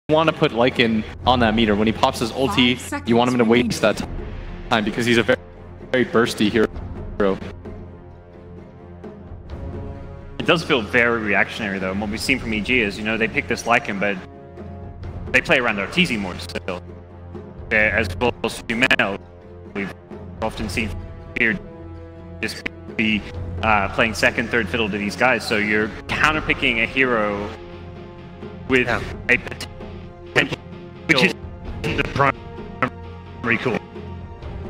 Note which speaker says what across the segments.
Speaker 1: want to put Lycan on that meter. When he pops his ulti, you want him to waste that time because he's a very, very bursty hero.
Speaker 2: It does feel very reactionary though, and what we've seen from EG is, you know, they pick this Lycan, but they play around their TZ more still. As well as female, we've often seen here just be playing second, third fiddle to these guys, so you're counterpicking a hero with a potential,
Speaker 3: which is the primary core.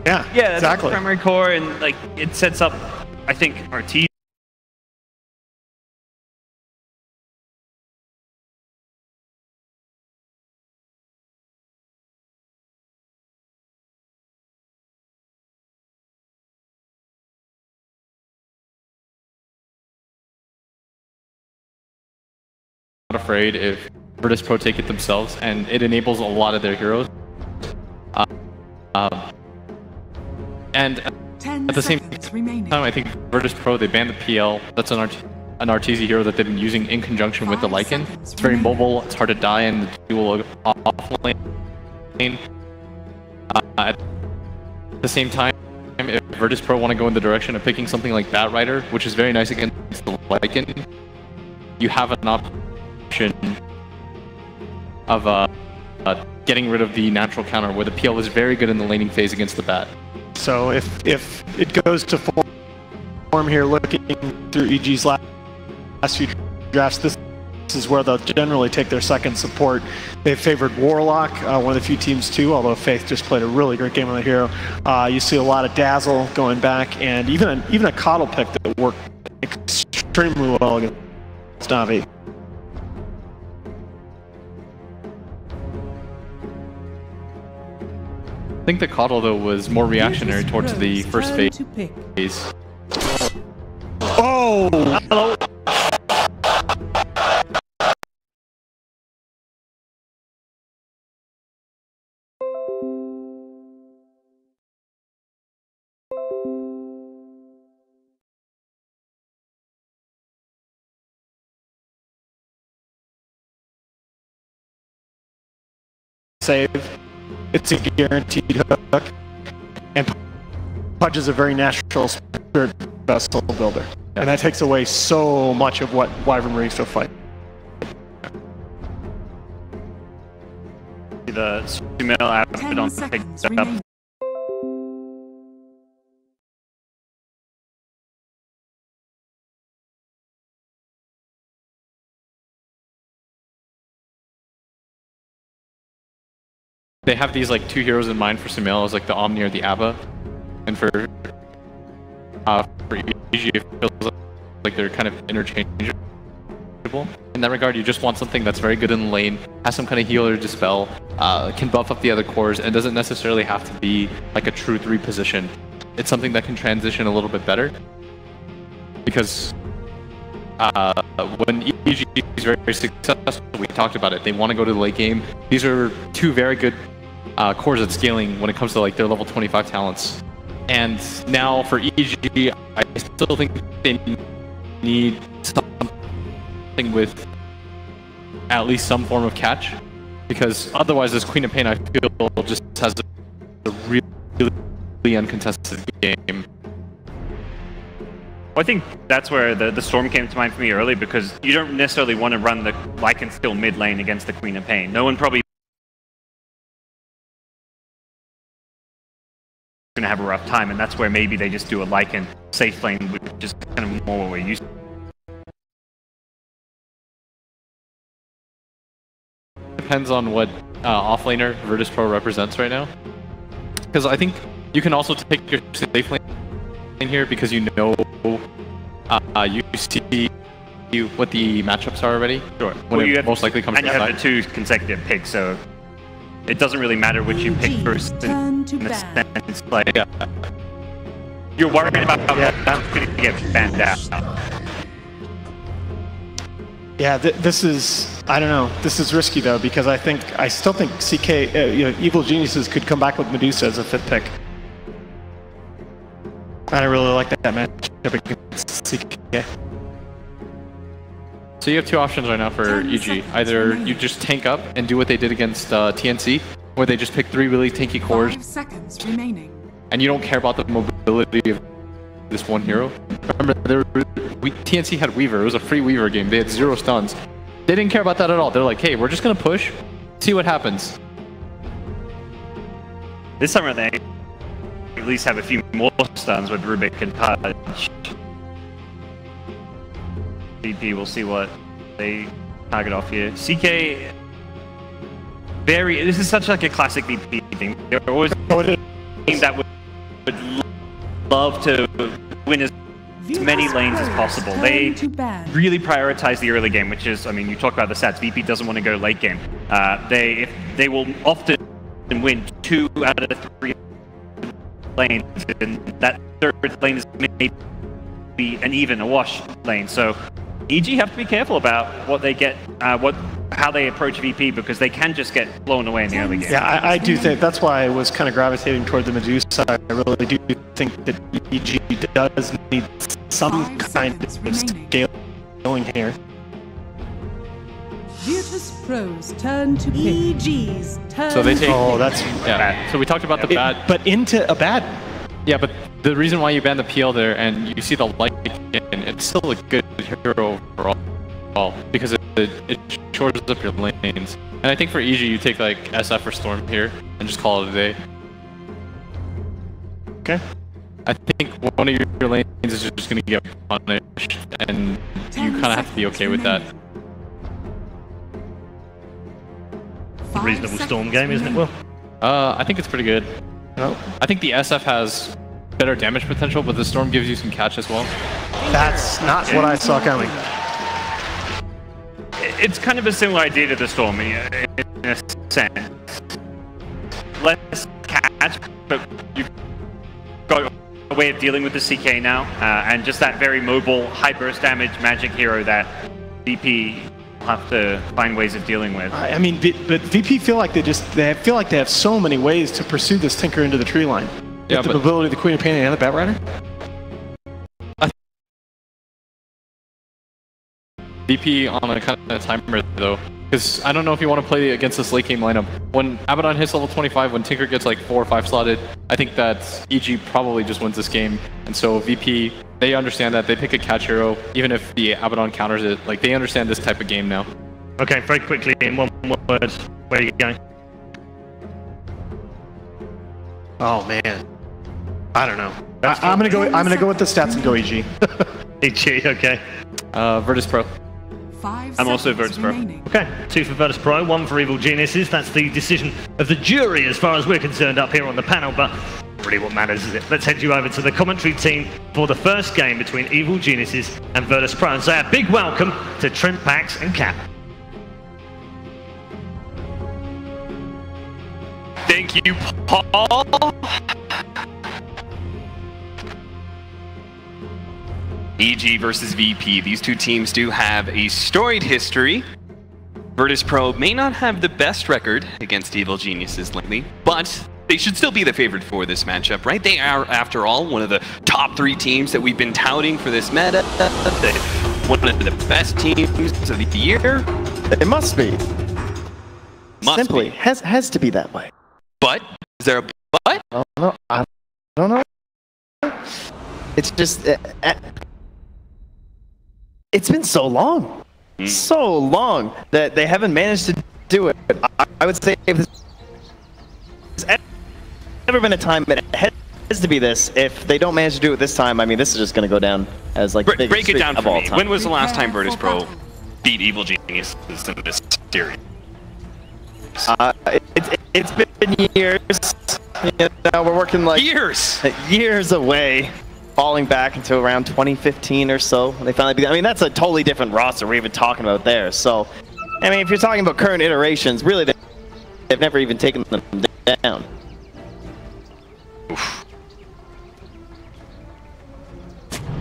Speaker 2: Yeah, that's
Speaker 3: exactly.
Speaker 2: The primary core, and like it sets up, I think, our team.
Speaker 1: Not afraid if Virtus Pro take it themselves, and it enables a lot of their heroes. And at the same time, I think Virtus Pro, they banned the PL. That's an RTZ hero that they've been using in conjunction with the Lycan. It's very mobile, it's hard to die in the dual offlane. At the same time, if Virtus Pro want to go in the direction of picking something like Batrider, which is very nice against the Lycan, you have an option of getting rid of the natural counter, where the PL is very good in the laning phase against the Bat.
Speaker 3: So if it goes to form here, looking through EG's last few drafts, this is where they'll generally take their second support. They've favored Warlock, one of the few teams too, although Faith just played a really great game on the hero. You see a lot of Dazzle going back, and even a Coddle pick that worked extremely well against Navi.
Speaker 1: I think the Coddle, though, was more reactionary towards the first phase.
Speaker 3: Oh!
Speaker 2: Hello.
Speaker 3: Save. It's a guaranteed hook, and Pudge is a very natural spirit vessel builder, and that takes away so much of what Wyvern brings to a fight.
Speaker 2: The female Abaddon picked up.
Speaker 1: They have these like two heroes in mind for Sumail, as like the Omni or the Abba, and for EG it feels like they're kind of interchangeable. In that regard, you just want something that's very good in the lane, has some kind of heal or dispel, can buff up the other cores, and doesn't necessarily have to be like a true 3 position. It's something that can transition a little bit better, because when EG is very successful, we talked about it, they want to go to the late game. These are two very good cores at scaling when it comes to like their level 25 talents. And now for EG, I still think they need something with at least some form of catch, because otherwise this Queen of Pain, I feel, just has a really uncontested game.
Speaker 2: Well, I think that's where the Storm came to mind for me early, because you don't necessarily want to run the Lycan still mid lane against the Queen of Pain. No one probably going to have a rough time, and that's where maybe they just do a Lycan safe lane, which is kind of more what we're used to.
Speaker 1: Depends on what offlaner Virtus Pro represents right now, because I think you can also take your safe lane here, because you know you see what the matchups are already.
Speaker 2: Sure.
Speaker 1: When it most likely comes to
Speaker 2: and you have the 2 consecutive picks, so it doesn't really matter which you pick first in a sense. Like, you're worried about how that's going to get banned out.
Speaker 3: Yeah, this is, I don't know, this is risky though, because I still think CK, Evil Geniuses could come back with Medusa as a 5th pick. I really like that matchup against CK.
Speaker 1: So you have two options right now for EG. Either you just tank up and do what they did against TNC, where they just pick 3 really tanky cores.
Speaker 4: 5 seconds remaining.
Speaker 1: And you don't care about the mobility of this one hero. Remember, TNC had Weaver. It was a free Weaver game. They had 0 stuns. They didn't care about that at all. They're like, hey, we're just going to push, see what happens.
Speaker 2: This time around, they at least have a few more stuns with Rubik and Pudge. VP, we'll see what they target off here. CK, this is such like a classic VP thing. They're always a team that would love to win as many lanes as possible. They really prioritize the early game, which is, I mean, you talk about the stats. VP doesn't want to go late game. They will often win 2 out of 3 lanes, and that 3rd lane is maybe a wash lane. So EG have to be careful about what they get, how they approach VP, because they can just get blown away in the early game.
Speaker 3: Yeah, I do think that's why I was kind of gravitating toward the Medusa. I really do think that EG does need some kind of scaling here.
Speaker 4: Virtus Pro's turn to pick. EG's turn.
Speaker 1: So they take.
Speaker 3: Oh, that's
Speaker 1: yeah. So we talked about the bad,
Speaker 3: but into a bad.
Speaker 1: Yeah, but the reason why you ban the PL there and you see the light, and it's still a good hero overall because it shortens up your lanes. And I think for EG you take like SF or Storm here and just call it a day.
Speaker 3: Okay.
Speaker 1: I think one of your lanes is just going to get punished, and you kind of have to be okay with that.
Speaker 5: A reasonable Storm game, isn't it, Will?
Speaker 1: I think it's pretty good. I think the SF has better damage potential, but the Storm gives you some catch as well.
Speaker 3: That's not what I saw coming.
Speaker 2: It's kind of a similar idea to the Storm in a sense. Less catch, but you've got a way of dealing with the CK now, and just that very mobile, high burst damage magic hero that VP have to find ways of dealing with.
Speaker 3: I mean, but VP feel like they feel like they have so many ways to pursue this Tinker into the tree line.
Speaker 1: Yeah,
Speaker 3: the mobility of the Queen of Pain and the Bat Rider.
Speaker 1: VP on a kind of timer though, because I don't know if you want to play against this late game lineup. When Abaddon hits level 25, when Tinker gets like 4 or 5 slotted, I think that EG probably just wins this game. And so VP, they understand that. They pick a catch hero, even if the Abaddon counters it. Like, they understand this type of game now.
Speaker 5: Okay, very quickly, in one word, where are you going?
Speaker 3: Oh man, I don't know. I'm gonna go with the stats and go EG.
Speaker 5: EG, okay.
Speaker 1: Virtus Pro.
Speaker 2: I'm also Virtus Pro.
Speaker 5: Okay, 2 for Virtus Pro, 1 for Evil Geniuses. That's the decision of the jury as far as we're concerned up here on the panel, but really what matters is it. Let's head you over to the commentary team for the first game between Evil Geniuses and Virtus Pro, and say a big welcome to Trent, Pax and Cap.
Speaker 6: Thank you, Paul. EG versus VP. These two teams do have a storied history. Virtus Pro may not have the best record against Evil Geniuses lately, but they should still be the favorite for this matchup, right? They are, after all, one of the top 3 teams that we've been touting for this meta. One of the best teams of the year.
Speaker 7: It must be.
Speaker 6: Simply.
Speaker 7: Has to be that way.
Speaker 6: But is there a but?
Speaker 7: I don't know. It's just it's been so long, so long that they haven't managed to do it. I would say if there's ever been a time that it has to be this, if they don't manage to do it this time, I mean, this is just going to go down as like the biggest
Speaker 6: break it down
Speaker 7: of
Speaker 6: for
Speaker 7: all
Speaker 6: me.
Speaker 7: time.
Speaker 6: When was the last time Virtus Pro beat Evil Geniuses in this series?
Speaker 7: It's been years. You know, we're working like years away, falling back into around 2015 or so. They finally beat. I mean, that's a totally different roster we're even talking about there. So, I mean, if you're talking about current iterations, really, they've never even taken them down.
Speaker 6: Oof.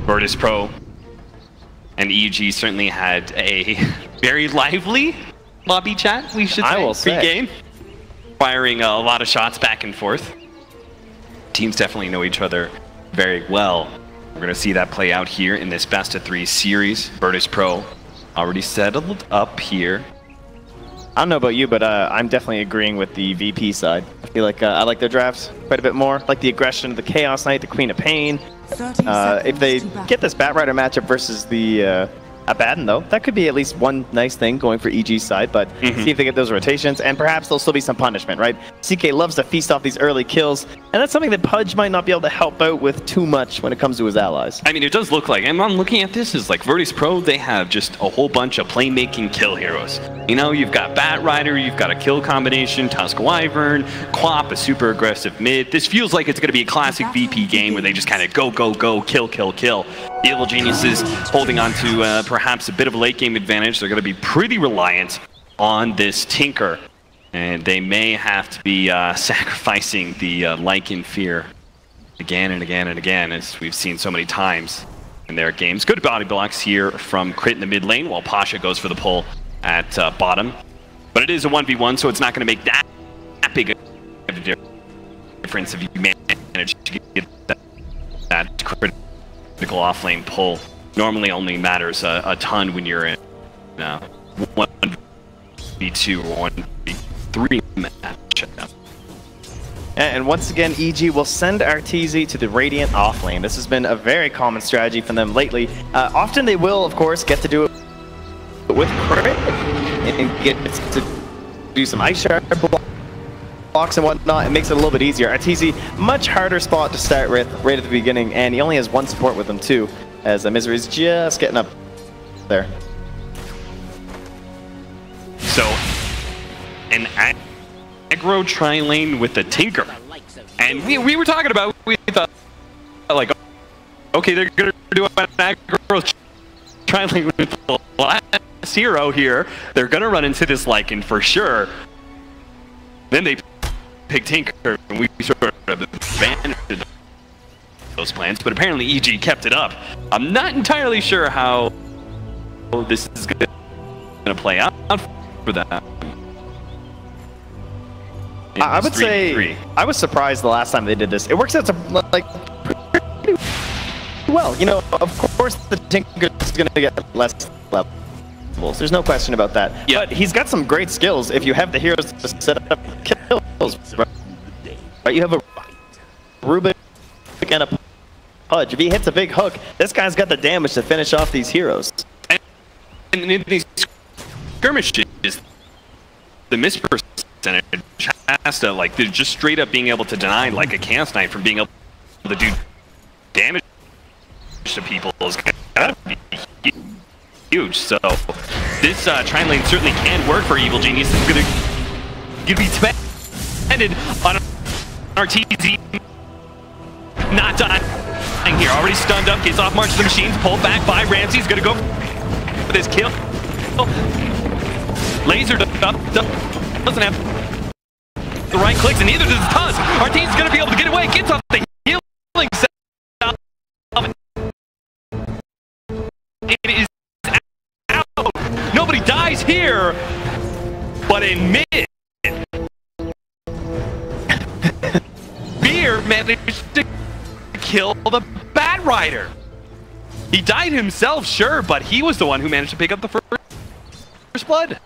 Speaker 6: Virtus Pro and EG certainly had a very lively lobby chat, we should say, pre-game. Firing a lot of shots back and forth. Teams definitely know each other very well. We're going to see that play out here in this best-of-3 series. Virtus Pro already settled up here.
Speaker 7: I don't know about you, but I'm definitely agreeing with the VP side. I feel like I like their drafts quite a bit more. Like the aggression, the Chaos Knight, the Queen of Pain. If they get this Batrider matchup versus the Abaddon, though, that could be at least one nice thing going for EG's side, but see if they get those rotations, and perhaps there'll still be some punishment, right? CK loves to feast off these early kills, and that's something that Pudge might not be able to help out with too much when it comes to his allies.
Speaker 6: I mean, it does look like, and I'm looking at this, is like Virtus Pro, they have just a whole bunch of playmaking kill heroes. You know, you've got Batrider, you've got a kill combination, Tusk Wyvern, Quap, a super aggressive mid. This feels like it's going to be a classic VP game where they just kind of go, go, go, kill, kill, kill. The Evil Geniuses holding on to perhaps a bit of a late game advantage. They're going to be pretty reliant on this Tinker, and they may have to be sacrificing the Lycan Fear again and again and again, as we've seen so many times in their games. Good body blocks here from Crit in the mid lane, while Pasha goes for the pull at bottom. But it is a 1v1, so it's not going to make that big of a difference if you manage to get that critical off-lane pull. Normally only matters a ton when you're in 1v2 or 1v3 matchup.
Speaker 7: And once again, EG will send Arteezy to the Radiant offlane. This has been a very common strategy for them lately. Often they will, of course, get to do it with crit and get to do some ice shard blocks and whatnot. It makes it a little bit easier. Arteezy, much harder spot to start with right at the beginning, and he only has one support with him too, as Misery is just getting up there.
Speaker 6: So, an aggro tri-lane with the Tinker. And we were talking about, we thought, like, okay, they're going to do an aggro tri-lane with the last hero here. They're going to run into this Lycan for sure. Then they pick Tinker, and we sort of abandoned those plans, but apparently EG kept it up. I'm not entirely sure how this is going to play out for them.
Speaker 7: I would say I was surprised the last time they did this. It works out like pretty well. You know, of course the Tinker is going to get less levels. There's no question about that. But he's got some great skills if you have the heroes to set up kills. Right? You have a Rubik and a Pudge. If he hits a big hook, this guy's got the damage to finish off these heroes.
Speaker 6: And in these skirmishes, the miss percentage has to, like, they're just straight up being able to deny, like, a Chaos Knight from being able to do damage to people is gotta be huge. So this tri-lane certainly can work for Evil Genius. It's gonna be dependent on Arteezy not dying here. Already stunned up, gets off March of the Machines, pulled back by Ramsey. He's gonna go for this kill. Lasered up, doesn't have the right clicks, and neither does Tusk. Arteezy's gonna be able to get away, gets off the healing salve. It is out. Nobody dies here, but in mid, Beer managed to kill the Batrider. He died himself, sure, but he was the one who managed to pick up the first blood.